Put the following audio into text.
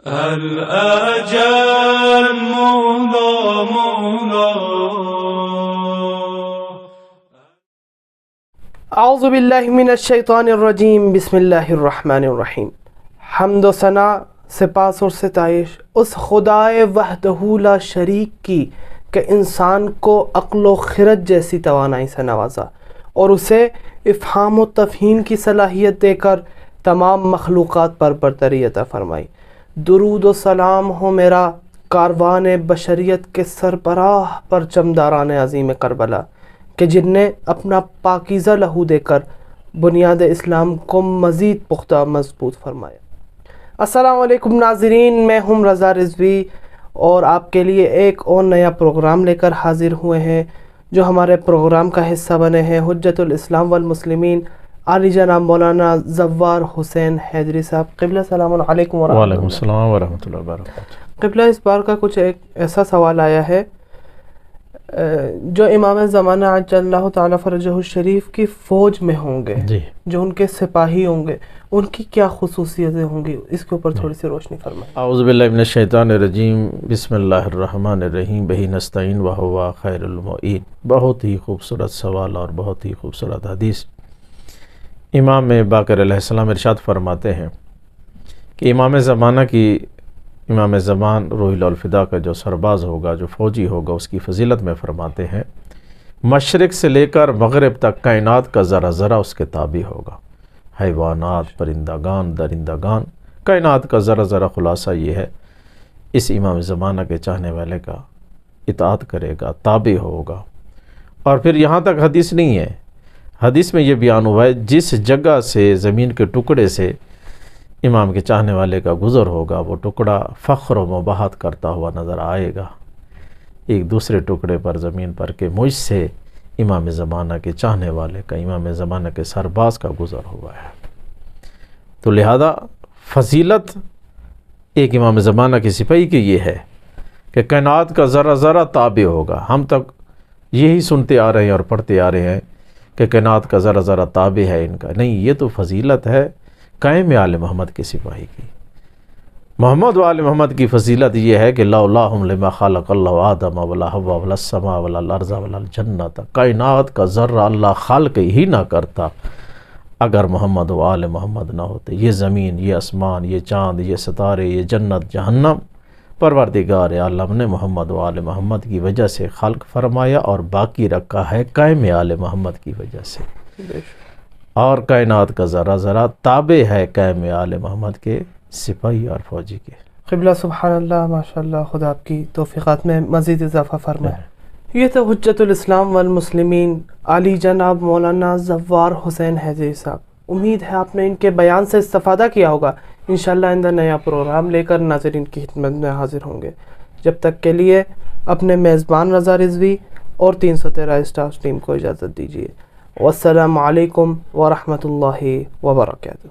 الأجل مولا مولا. اعوذ باللہ من الشیطان الرجیم. بسم اللہ الرحمن الرحیم. حمد و ثنا، سپاس اور ستائش اس خدائے وحدہ لا شریک کی کہ انسان کو عقل و خرد جیسی توانائی سے نوازا اور اسے افہام و تفہیم کی صلاحیت دے کر تمام مخلوقات پر برتری عطا فرمائی. درود و سلام ہو میرا کاروان بشریت کے سربراہ پر چمداران عظیم کربلا کہ جن نے اپنا پاکیزہ لہو دے کر بنیاد اسلام کو مزید پختہ مضبوط فرمایا. السلام علیکم ناظرین، میں ہوں رضا رضوی اور آپ کے لیے ایک اور نیا پروگرام لے کر حاضر ہوئے ہیں. جو ہمارے پروگرام کا حصہ بنے ہیں حجت الاسلام والمسلمین علی جناب مولانا زوار حسین حیدری صاحب. قبلہ السلام علیکم ورحمۃ اللہ. وعلیکم السلام ورحمۃ اللہ وبرکاتہ. قبلہ اس بار کا کچھ ایک ایسا سوال آیا ہے، جو امام زمانہ عجل اللہ تعالیٰ فرجہ الشریف کی فوج میں ہوں گے، جو ان کے سپاہی ہوں گے، ان کی کیا خصوصیتیں ہوں گی، اس کے اوپر تھوڑی سی روشنی فرمائیں. اعوذ باللہ من الشیطان الرجیم. بسم اللہ الرحمن الرحیم. بہ نستعین وہو خیر المعین. بہت ہی خوبصورت سوال اور بہت ہی خوبصورت حدیث. امام باقر علیہ السلام ارشاد فرماتے ہیں کہ امام زمان روح الفدا کا جو سرباز ہوگا، جو فوجی ہوگا، اس کی فضیلت میں فرماتے ہیں مشرق سے لے کر مغرب تک کائنات کا ذرہ ذرہ اس کے تابع ہوگا. حیوانات، پرندگان، درندگان، کائنات کا ذرہ ذرہ خلاصہ یہ ہے اس امام زمانہ کے چاہنے والے کا اطاعت کرے گا، تابع ہوگا. اور پھر یہاں تک حدیث نہیں ہے، حدیث میں یہ بیان ہوا ہے جس جگہ سے، زمین کے ٹکڑے سے امام کے چاہنے والے کا گزر ہوگا، وہ ٹکڑا فخر و مباحت کرتا ہوا نظر آئے گا ایک دوسرے ٹکڑے پر زمین پر کہ مجھ سے امام زمانہ کے چاہنے والے کا، امام زمانہ کے سرباز کا گزر ہوا ہے. تو لہذا فضیلت ایک امام زمانہ کی سپاہی کی یہ ہے کہ کائنات کا ذرہ ذرہ تابع ہوگا. ہم تک یہی سنتے آ رہے ہیں اور پڑھتے آ رہے ہیں کہ کائنات کا ذرہ ذرہ تابع ہے ان کا. نہیں، یہ تو فضیلت ہے قائم آل محمد کے سپاہی کی. محمد و آل محمد کی فضیلت یہ ہے کہ لولاہم لما خلق اللہ آدم ولا حوا ولا السماء ولا الارض ولا الجنت. کائنات کا ذرہ اللہ خالق ہی نہ کرتا اگر محمد و آل محمد نہ ہوتے. یہ زمین، یہ آسمان، یہ چاند، یہ ستارے، یہ جنت، جہنم پروردگار عالم نے محمد و آل محمد کی وجہ سے خلق فرمایا اور باقی رکھا ہے قائم آل محمد کی وجہ سے. اور کائنات کا ذرہ ذرہ تابع ہے قائم آل محمد کے سپاہی اور فوجی کے. قبلہ سبحان اللہ، ماشاء اللہ، خدا آپ کی توفیقات میں مزید اضافہ فرمائے. یہ تو حجت الاسلام والمسلمین علی جناب مولانا زوار حسین حیدری صاحب. امید ہے آپ نے ان کے بیان سے استفادہ کیا ہوگا. انشاءاللہ آئندہ نیا پروگرام لے کر ناظرین کی خدمت میں حاضر ہوں گے. جب تک کے لیے اپنے میزبان رضا رضوی اور 313 اسٹاف ٹیم کو اجازت دیجیے. والسلام علیکم ورحمۃ اللہ وبرکاتہ.